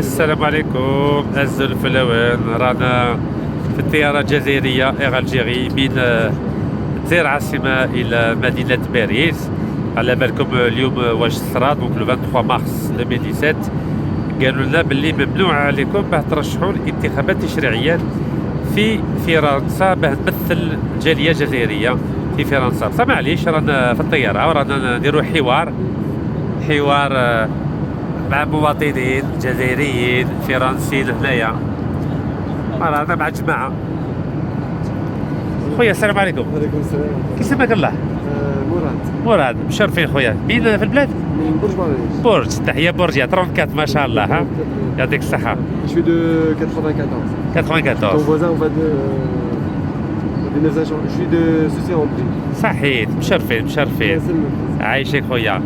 السلام عليكم أعز الفلاوين. رانا في الطيارة الجزائرية إير ألجيري من الجزائر عاصمة إلى مدينة باريس. على بالكم اليوم واش صرا دونك لو 23 مارس 2017 قالوا لنا باللي ممنوع عليكم باه ترشحوا الانتخابات التشريعية في فرنسا باه تمثل الجالية الجزائرية في فرنسا. بصح معليش رانا في الطيارة ورانا نديروا حوار مع مواطنين جزائريين فرنسيين هنايا. رانا مع جماعة. خويا السلام عليكم. وعليكم السلام. كي سماك الله؟ مراد مشرفين خويا. مين في البلاد؟ من برج مراكش. برج. تحية برجية 34 ما شاء الله. ها يعطيك الصحة. Je suis de 94. 94. Ton voisin on va de 9 agents. Je suis de Soucy-en-Brie. صحيح مشرفين عايشك خويا.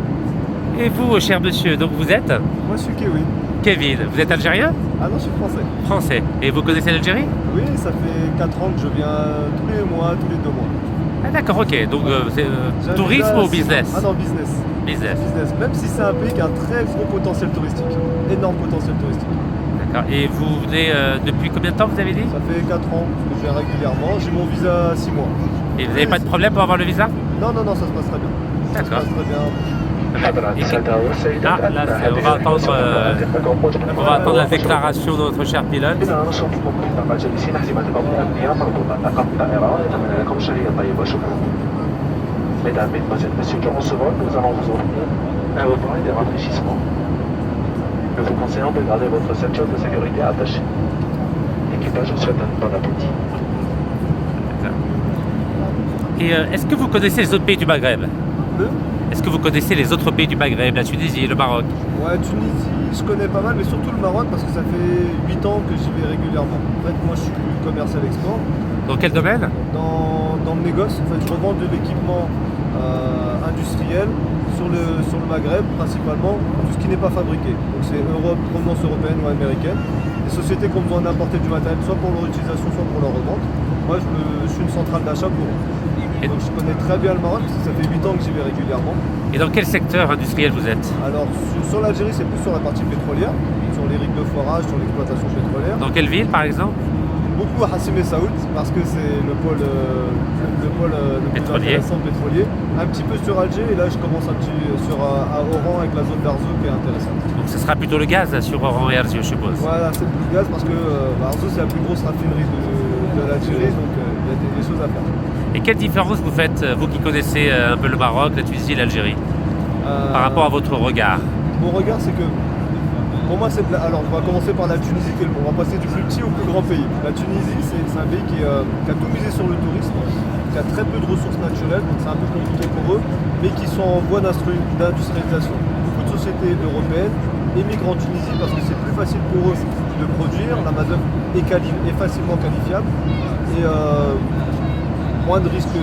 Et vous, cher monsieur, donc vous êtes Moi je suis Kevin. Kevin, vous êtes algérien? Ah non, je suis français. Français. Et vous connaissez l'Algérie? Oui, ça fait 4 ans que je viens tous les mois, tous les 2 mois. Ah d'accord, ok. Donc c'est J'habite tourisme là, ou business? Ah non, business. Business. Business. Même si c'est un pays qui a un très gros potentiel touristique. Énorme potentiel touristique. D'accord. Et vous venez depuis combien de temps vous avez dit? Ça fait 4 ans que je viens régulièrement. J'ai mon visa à 6 mois. Et vous n'avez pas de problème pour avoir le visa? Non, ça se passe très bien. D'accord. Ça se passe très bien. Ah, là, on va attendre la déclaration de notre cher pilote. Mesdames, Mesdemoiselles, Messieurs, durant ce vol, nous allons vous offrir un repas et des rafraîchissements. Nous vous conseillons de garder votre ceinture de sécurité attachée. L'équipage vous souhaite un bon appétit. Et est-ce que vous connaissez les autres pays du Maghreb? Est-ce que vous connaissez les autres pays du Maghreb, la Tunisie, le Maroc? Ouais, Tunisie, je connais pas mal, mais surtout le Maroc parce que ça fait 8 ans que j'y vais régulièrement. En fait, moi je suis commercial export. Dans quel domaine? Dans le négoce, en fait, je revends de l'équipement industriel sur le Maghreb, principalement, tout ce qui n'est pas fabriqué. Donc c'est Europe, provenance européenne ou américaine. Les sociétés qui ont besoin d'importer du matériel, soit pour leur utilisation, soit pour leur revente. Moi, je suis une centrale d'achat pour eux. Et donc je connais très bien le Maroc, parce que ça fait 8 ans que j'y vais régulièrement. Et dans quel secteur industriel vous êtes? Alors sur l'Algérie, c'est plus sur la partie pétrolière, sur les rigs de forage, sur l'exploitation pétrolière. Dans quelle ville par exemple? Beaucoup à Hassim et Saoud, parce que c'est le pôle le plus intéressant pétrolier. Un petit peu sur Alger, et là je commence un petit à Oran avec la zone d'Arzo qui est intéressante. Donc ce sera plutôt le gaz sur Oran et Arzi, je suppose. Voilà, c'est plus le gaz parce que Arzo c'est la plus grosse raffinerie de l'Algérie, donc il y a des choses à faire. Et quelle différence vous faites, vous qui connaissez un peu le Maroc, la Tunisie et l'Algérie, par rapport à votre regard? Mon regard, c'est que, pour moi, alors on va commencer par la Tunisie, on va passer du plus petit au plus grand pays. La Tunisie, c'est un pays qui a tout misé sur le tourisme, qui a très peu de ressources naturelles, donc c'est un peu compliqué pour eux, mais qui sont en voie d'industrialisation. Beaucoup de sociétés européennes émigrent en Tunisie parce que c'est plus facile pour eux de produire, la main-d'œuvre est facilement qualifiable, et moins de risques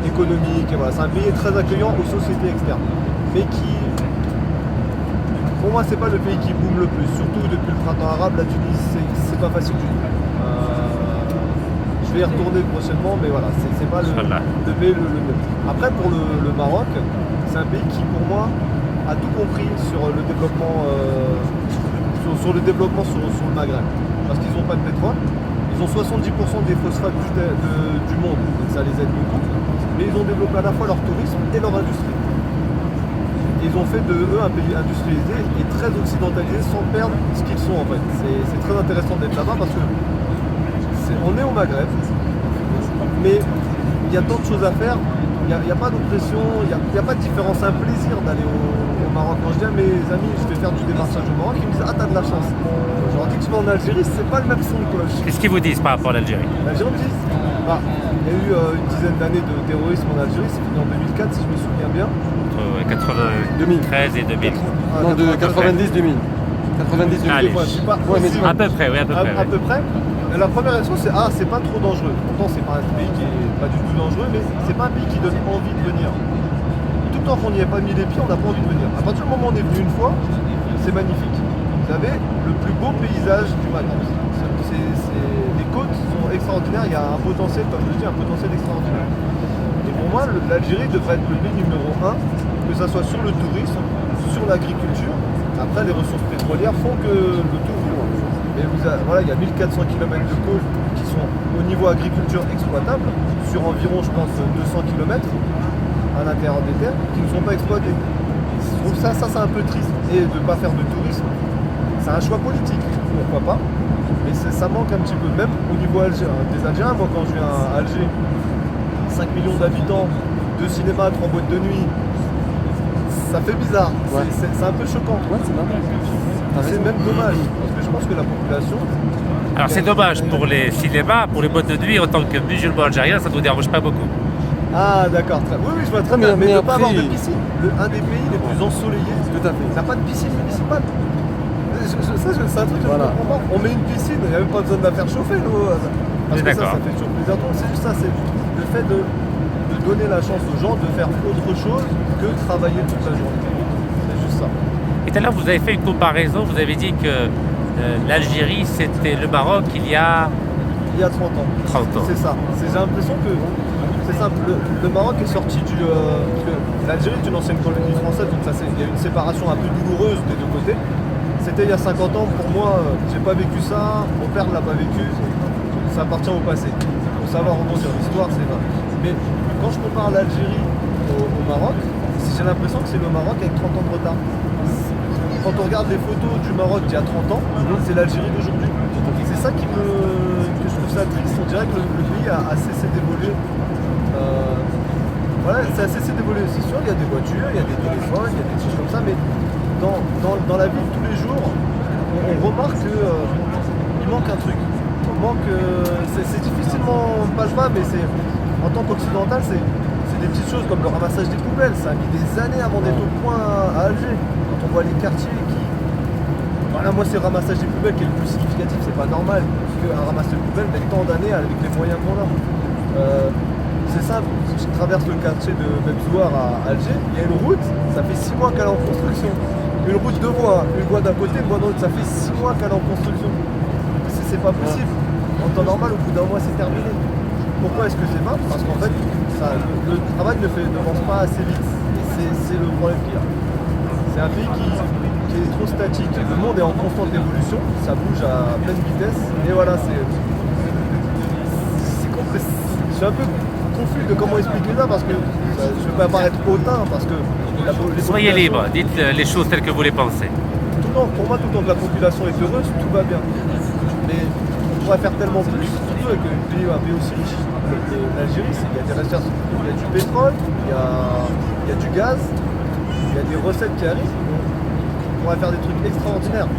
économiques. Et voilà. C'est un pays très accueillant aux sociétés externes. Mais qui, pour moi, c'est pas le pays qui boom le plus. Surtout depuis le printemps arabe, la Tunisie, c'est pas facile du tout. Je vais y retourner prochainement, mais voilà, c'est pas le pays le mieux. Après, pour le Maroc, c'est un pays qui, pour moi, a tout compris sur le développement, sur le Maghreb. Parce qu'ils n'ont pas de pétrole. Ils ont 70% des phosphates du monde, donc ça les aide beaucoup. Mais ils ont développé à la fois leur tourisme et leur industrie. Et ils ont fait de eux un pays industrialisé et très occidentalisé sans perdre ce qu'ils sont en fait. C'est très intéressant d'être là-bas parce que on est au Maghreb, mais il y a tant de choses à faire. Il n'y a pas d'oppression, il n'y a pas de différence. C'est un plaisir d'aller au Maroc. Quand je dis à mes amis, je vais faire du démarchage au Maroc, ils me disent ah t'as de la chance. Je leur dis que je vais en Algérie, c'est pas le même son de cloche. Qu'est-ce qu'ils vous disent par rapport à l'Algérie? L'Algérie me disent, il y a eu une dizaine d'années de terrorisme en Algérie, c'est fini en 2004 si je me souviens bien. Entre 93 et 2000. Non, de 90-2000. 90-2000. Allez. Ouais, je sais pas, À peu près, oui, à peu près. À peu près. Et la première réaction c'est c'est pas trop dangereux. Pourtant c'est pas un pays qui est pas du tout dangereux, mais c'est pas un pays qui donne envie de venir. Tout le temps qu'on n'y ait pas mis les pieds, on n'a pas envie de venir. À partir du moment où on est venu une fois, c'est magnifique. Vous avez le plus beau paysage du Maghreb. Les côtes sont extraordinaires, il y a un potentiel, comme je dis, un potentiel extraordinaire. Et pour moi, l'Algérie devrait être le pays numéro 1, que ce soit sur le tourisme, sur l'agriculture, Après, les ressources pétrolières font que le tour est loin. Mais voilà, il y a 1400 km de côte qui sont au niveau agriculture exploitable, sur environ, je pense, 200 km à l'intérieur des terres, qui ne sont pas exploitées. Je trouve ça c'est un peu triste. Et de ne pas faire de tourisme, c'est un choix politique, pourquoi pas. Mais ça manque un petit peu, même au niveau des Algériens. Moi, quand je viens à Alger, 5 millions d'habitants, 2 cinémas, 3 boîtes de nuit, ça fait bizarre. Ouais. C'est un peu choquant. Ouais, c'est normal. C'est même dommage, parce que je pense que la population... Alors c'est dommage pour les cinémas, pour les boîtes de nuit, en tant que musulman algérien, ça ne nous dérange pas beaucoup. Ah d'accord, oui, je vois très bien, mais ne pas avoir de piscine. Un des pays les plus ensoleillés, Tout à fait. n'a pas de piscine municipale. C'est un truc que Voilà. je comprends pas. On met une piscine, il n'y a même pas besoin de la faire chauffer, l'eau. Parce que ça fait toujours plaisir. Donc c'est juste ça, c'est le fait de donner la chance aux gens de faire autre chose que travailler toute la journée. C'est juste ça. Et tout à l'heure, vous avez fait une comparaison, vous avez dit que l'Algérie, c'était le Maroc il y a... Il y a 30 ans. 30 ans. C'est ça. J'ai l'impression que c'est simple. Le Maroc est sorti l'Algérie est une ancienne colonie française, donc il y a une séparation un peu douloureuse des deux côtés. C'était il y a 50 ans, pour moi, j'ai pas vécu ça, mon père ne l'a pas vécu, ça appartient au passé. Il faut savoir rebondir, l'histoire c'est vrai. Mais quand je compare l'Algérie au Maroc, j'ai l'impression que c'est le Maroc avec 30 ans de retard. Quand on regarde les photos du Maroc d'il y a 30 ans, c'est l'Algérie d'aujourd'hui. C'est ça que je trouve ça triste. On dirait que le pays a cessé d'évoluer. Voilà, ça a cessé d'évoluer. C'est sûr, il y a des voitures, il y a des téléphones, il y a des choses comme ça, mais dans la vie de tous les jours, on remarque qu'il manque un truc. C'est difficilement palpable, mais en tant qu'occidental, c'est des petites choses comme le ramassage des poubelles. Ça a mis des années avant d'être au point à Alger. Quand on voit les quartiers qui... Voilà, moi c'est le ramassage des poubelles qui est le plus significatif, c'est pas normal. Parce qu'un ramassage de poubelles met tant d'années avec les moyens qu'on a. C'est simple, je traverse le quartier de Bebzouar à Alger, il y a une route, ça fait 6 mois qu'elle est en construction. Une route de voie, une voie d'un côté, une voie de l'autre, ça fait 6 mois qu'elle est en construction. C'est pas possible. En temps normal, au bout d'un mois, c'est terminé. Pourquoi est-ce que c'est mal? Parce qu'en fait, le travail n'avance pas assez vite. Et c'est le problème qu'il y a. C'est un pays qui est trop statique. Le monde est en constante évolution, ça bouge à pleine vitesse. Et voilà, c'est complexe. Je suis un peu confus de comment expliquer ça parce que je ne veux pas paraître hautain parce que Soyez libre, dites les choses telles que vous les pensez. Pour moi, tout le temps que la population est heureuse, tout va bien. Mais on pourrait faire tellement plus, surtout avec un pays aussi riche. L'Algérie, il y a des recherches, il y a du pétrole, il y a du gaz, il y a des recettes qui arrivent. On pourrait faire des trucs extraordinaires.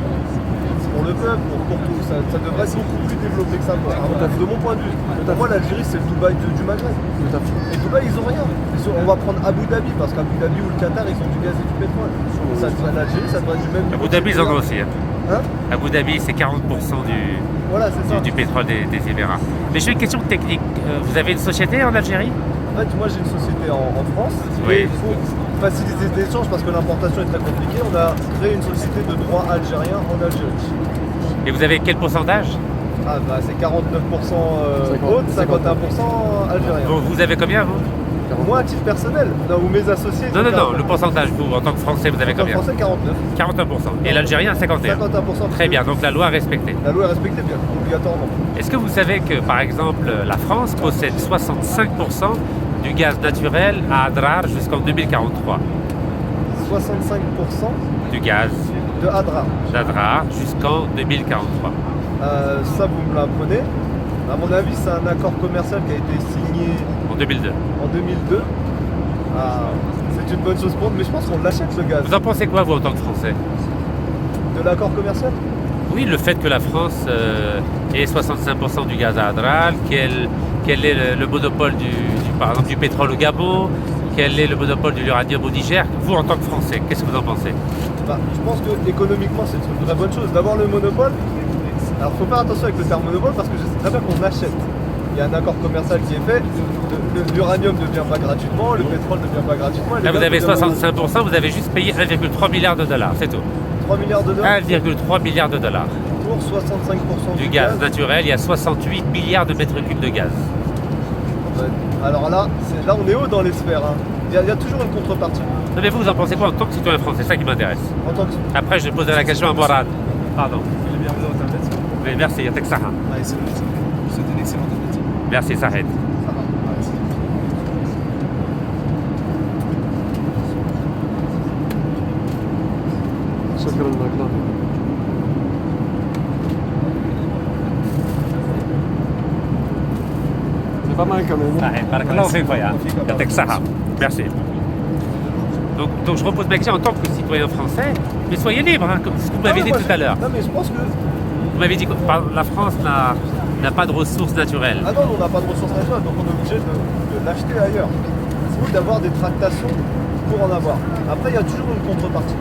Pour le peuple, pour tout, ça devrait être beaucoup plus développé que ça. De mon point de vue. Pour moi, l'Algérie, c'est le Dubaï du Maghreb. Et Dubaï, ils ont rien. On va prendre Abu Dhabi, parce qu'Abu Dhabi ou le Qatar, ils ont du gaz et du pétrole. L'Algérie, ça devrait être du même niveau. Abu Dhabi, ils en ont aussi. Hein? Abu Dhabi, c'est 40% voilà, c'est du pétrole des Émirats. Mais j'ai une question technique. Vous avez une société en Algérie? En fait, moi, j'ai une société en France. Oui. Et il faut faciliter l'échange parce que l'importation est très compliquée. On a créé une société de droit algérien en Algérie. Et vous avez quel pourcentage? Ah bah c'est 49% haute, 51% algérien. Vous avez combien, vous? Moi, à titre personnel, ou mes associés... Non, le pourcentage, vous, en tant que Français, vous avez combien? En français, 49. 41%. Et l'Algérien, 51%. 51%. Très bien, donc la loi est respectée. La loi est respectée, bien, obligatoirement. Est-ce que vous savez que, par exemple, la France possède 65% du gaz naturel à Adrar jusqu'en 2043? 65% du gaz de Adrar. d'Adrar jusqu'en 2043. Ça, vous me l'apprenez. À mon avis, c'est un accord commercial qui a été signé En 2002. en 2002. C'est une bonne chose pour nous, mais je pense qu'on l'achète ce gaz. Vous en pensez quoi, vous, en tant que Français? De l'accord commercial? Oui, le fait que la France ait 65% du gaz à Adrar, quel est le monopole par exemple, du pétrole au Gabon, quel est le monopole de l'uranium au Niger. Vous, en tant que Français, qu'est-ce que vous en pensez? Je pense que économiquement, c'est une très bonne chose. D'avoir le monopole, alors il faut faire attention avec le terme monopole parce que je sais très bien qu'on achète. Il y a un accord commercial qui est fait, l'uranium ne vient pas gratuitement, le pétrole ne vient pas gratuitement. Là, vous avez 65%, vous avez juste payé 1,3 milliard de dollars, c'est tout. 3 milliards de dollars 1,3 milliard de dollars. pour 65% Du gaz naturel, il y a 68 milliards de mètres cubes de gaz. Ouais. Alors là, on est haut dans les sphères. Hein. Il y a toujours une contrepartie. Non, mais vous en pensez quoi en tant que citoyen français? C'est ça qui m'intéresse. En tant que... Après, je vais poser la question à Morad. Pardon. Il est bienvenu dans ta tête. Oui, merci, Yatek Saha. Allez, c'est une excellente appétit. Merci, Sahed. Ça va. Allez, شكرا لك. C'est pas mal quand même. Sahed, barakallahu fik, Faya. Yatek Saha. Merci. Donc je repose ma question en tant que citoyen français, mais soyez libre, hein, comme ce que vous m'avez dit tout à l'heure. Non, mais je pense que... Vous m'avez dit que la France n'a pas de ressources naturelles. Ah non, on n'a pas de ressources naturelles, donc on est obligé de l'acheter ailleurs. Ou d'avoir des tractations pour en avoir. Après, il y a toujours une contrepartie.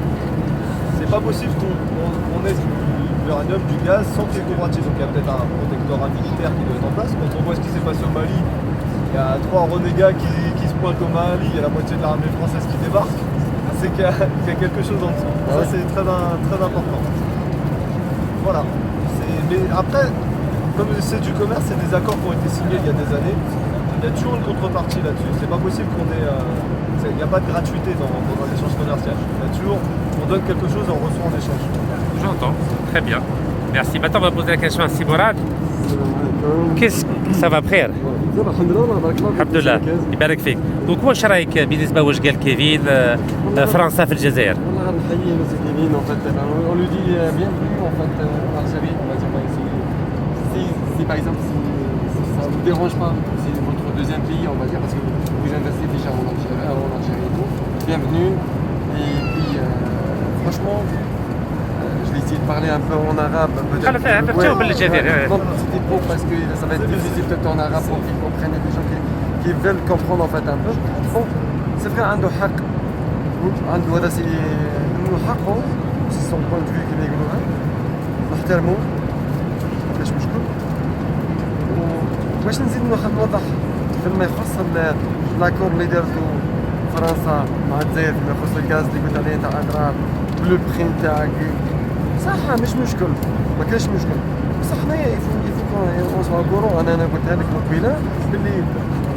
C'est pas possible qu'on ait de l'uranium, du gaz sans qu'il y ait contrepartie. Donc il y a peut-être un protectorat militaire qui doit être en place. Quand on voit ce qui s'est passé au Mali, il y a 3 renégats qui se pointent au Mali, il y a la moitié de l'armée française qui débarque. C'est qu'il y a quelque chose en dessous. Ça, c'est très important. Voilà. Mais après, comme c'est du commerce, c'est des accords qui ont été signés il y a des années. Il y a toujours une contrepartie là-dessus. C'est pas possible qu'on ait... il n'y a pas de gratuité dans un échange commercial. Il y a toujours... On donne quelque chose en reçoit en échange. J'entends, très bien. Merci. Maintenant, on va poser la question à Simorad. Qu'est-ce que ça va faire? الحمد لله الله يبارك لك. الحمد لله يبارك فيك. Donc واش رايك بالنسبه واش قال كيفين فرنسا في الجزائر؟ والله غنحيي مسيو كيفين en fait on lui dit bienvenue en fait en Algérie on va dire si par exemple si ça ne vous dérange pas si c'est votre deuxième pays on va dire parce que vous investissez déjà en Algérie et tout bienvenue et puis franchement je vais essayer de parler un peu en arabe c'était pour parce que ça va être difficile peut-être en arabe pour qu'ils comprennent des gens qui veulent comprendre en fait un peu bon c'est vrai عنده حق عنده هذا سي انه حقه سي سون بوينت فيو كما يقولوها نحترمه ما كاش مشكل واش نزيد نوضح فيما يخص لاكور اللي دارتو فرنسا مع الجزائر فيما يخص الغاز اللي قلت عليه تاع اضرار بلو بري تاعك صح مش مشكل ما كاش مشكل بصح حنايا يفو اون سوا كورو انا قلتها لك قبيله باللي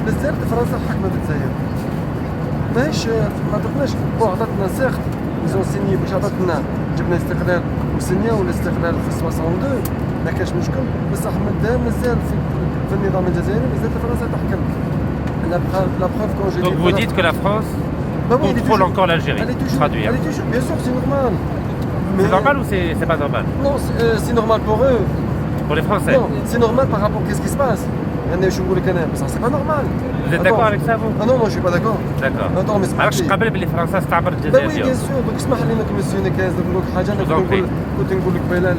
بزاف فرنسا حكمت الجزائر ماهيش ما عطتناش بون عطتنا سيغت ايزون سيني باش عطتنا جبنا استقلال وسنياو الاستقلال في 62 ما كاش مشكل بصح مازال في النظام الجزائري مازال فرنسا تحكم la preuve quand j'ai Donc vous dites que la France contrôle encore l'Algérie. Traduire. Elle est toujours, bien sûr, c'est normal. C'est normal ou c'est pas normal? Non, c'est normal pour eux. Pour les Français? Non, c'est normal par rapport à ce qui se passe. C'est pas normal. Vous êtes d'accord avec ça vous? Ah non, je suis pas d'accord. D'accord. Attends, mais Alors je قبل باللي فرنسا استعمرت Bah الجزائر oui, اليوم. bien sûr. Donc اسمح لي انك مسيو نكاز نقول لك حاجه كنت نقول لك بلال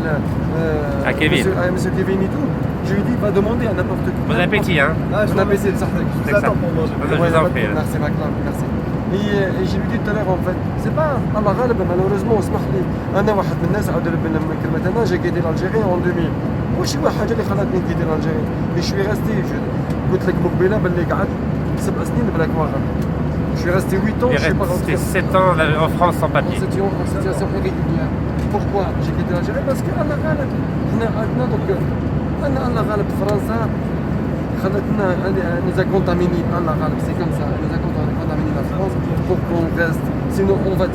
À Kevin. Monsieur Kevin et tout. Je lui dis va demander à n'importe qui. Bon appétit hein. Bon appétit de صحتك. Je vous attends pour manger. Je vous en prie. Merci Macron, merci. Et je lui dis tout à l'heure en fait, c'est pas Allah غالب malheureusement اسمح لي انا واحد من الناس عاود من كلمه انا جا كيدير الجيري en 2000 وشي واحد حاجه اللي خلاتني كيدير الجيري je suis resté قلت لك مقبله باللي قعدت 7 سنين بلاك واغر je suis resté 8 ans Il je suis pas rentré resté 7 ans en France sans papier. en situation irrégulière pourquoi j'ai quitté l'Algérie parce que الله غالب حنا عندنا دوك انا الله غالب فرنسا خلتنا nous a contaminé الله غالب c'est comme ça nous a contaminé la France pour qu'on reste sinon on va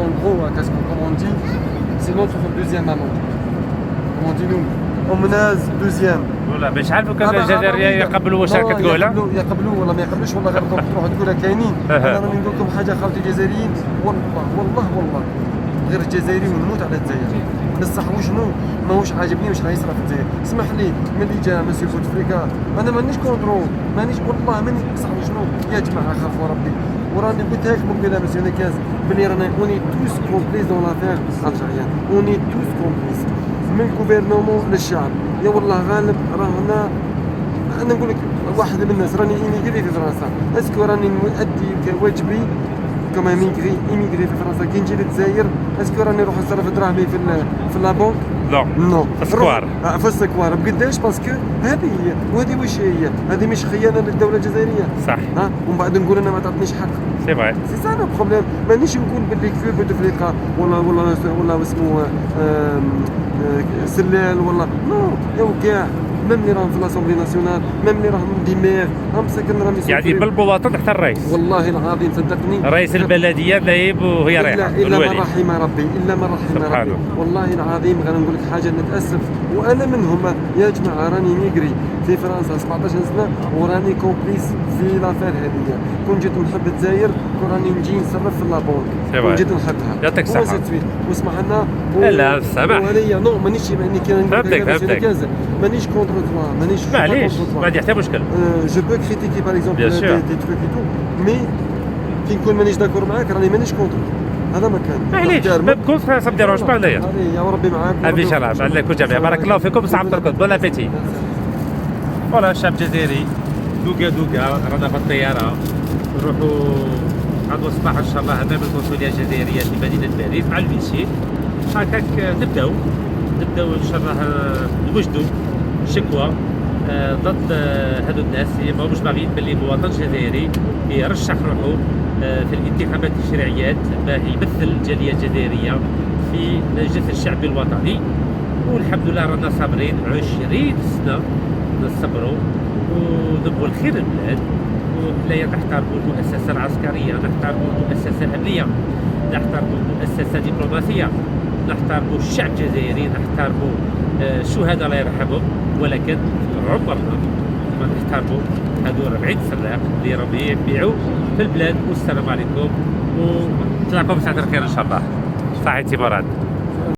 en gros qu'est-ce qu'on dit c'est notre deuxième maman comme on dit nous on menace deuxième ولا مش عارفوا كان الجزائريين يقبلوا واش راك تقول؟ يقبلوا ولا ما يقبلوش والله غير تروح تقولها كاينين انا راني نقول لكم حاجه خاوتي الجزائريين والله غير الجزائري ونموت على الجزائر بصح وشنو ماهوش عاجبني واش راه يصرى في الجزائر اسمح لي ملي جا مسيو بوتفليكا انا مانيش كونترول مانيش والله ماني بصح شنو يا جماعه خافوا ربي وراني قلتها لك مقبله مسيو نكاز بلي رانا اوني توس كومبليس دون لافير الجيريان اوني توس كومبليس من الجوفرنمون للشعب يا والله غالب رانا انا نقول لك واحد من الناس راني ايميغري في فرنسا اسكو راني نؤدي واجبي كما ايميغري في فرنسا كي نجي للجزائر اسكو راني نروح نصرف دراهمي في لابونك نو نو سكوار. في السكوار بقداش باسكو هذه هي وهذه واش هي هذه مش خيانه للدوله الجزائريه صح ومن بعد نقول انا ما تعطينيش حق سي فري سي سا لو بروبليم مانيش نقول باللي كفي بوتفليقه ولا اسمه سلال ولا نو يا كاع ميم اللي راهم في لاسومبلي ناسيونال ميم اللي راهم دي مير راهم ساكن راهم يعني بالمواطن حتى الرئيس والله العظيم صدقني رئيس البلديه نايب وهي رايحه إلا الوالي. من رحم ربي إلا من رحم سبحان ربي الله. والله العظيم غنقول لك حاجة نتأسف وأنا منهم يا جماعة راني نيجري في فرنسا 17 سنة وراني كومبليس في لافير هذه كون جيت نحب الجزائر كون راني نجي نصرف في لابونك سي كون فري. جيت نحبها يعطيك الصحة. واسمح لنا لا، السماح. وهذه نو مانيش يعني كي فهمتك. مانيش كونتر توا مانيش معليش ما عندي حتى مشكل. جو بو كريتيكي باغ اكزومبل Bien sûr. دي تروك اي تو مي كي نكون مانيش داكور معاك راني مانيش كونتر هذا ما كان معليش ما بكون ما ديروش ما عليا. هذه يا وربي معاك ابي شرف عليكم جميعا بارك الله فيكم صحة الكل بون ابيتي. فوالا شاب جزائري دوكا رانا في الطياره نروحوا غدوة الصباح ان شاء الله امام القنصليه الجزائريه في مدينه باريس مع الفيسي هكاك نبداو ان شاء الله نوجدوا شكوى ضد هذو الناس اللي ماهمش باغيين باللي مواطن جزائري يرشح روحه في الانتخابات التشريعيات باه يمثل الجاليه الجزائريه في مجلس الشعبي الوطني. والحمد لله رانا صابرين 20 سنه نصبروا ونبغوا الخير للبلاد وحنايا نحترموا المؤسسه العسكريه نحترموا المؤسسه الامنيه نحترموا المؤسسه الدبلوماسيه نحترموا الشعب الجزائري نحترموا الشهداء الله يرحمهم ولكن عمرنا ما نحترموا هذو 40 سراق اللي راهم يبيعوا في البلاد. والسلام عليكم ونتلاقاو بساعة الخير ان شاء الله. صحيتي مراد.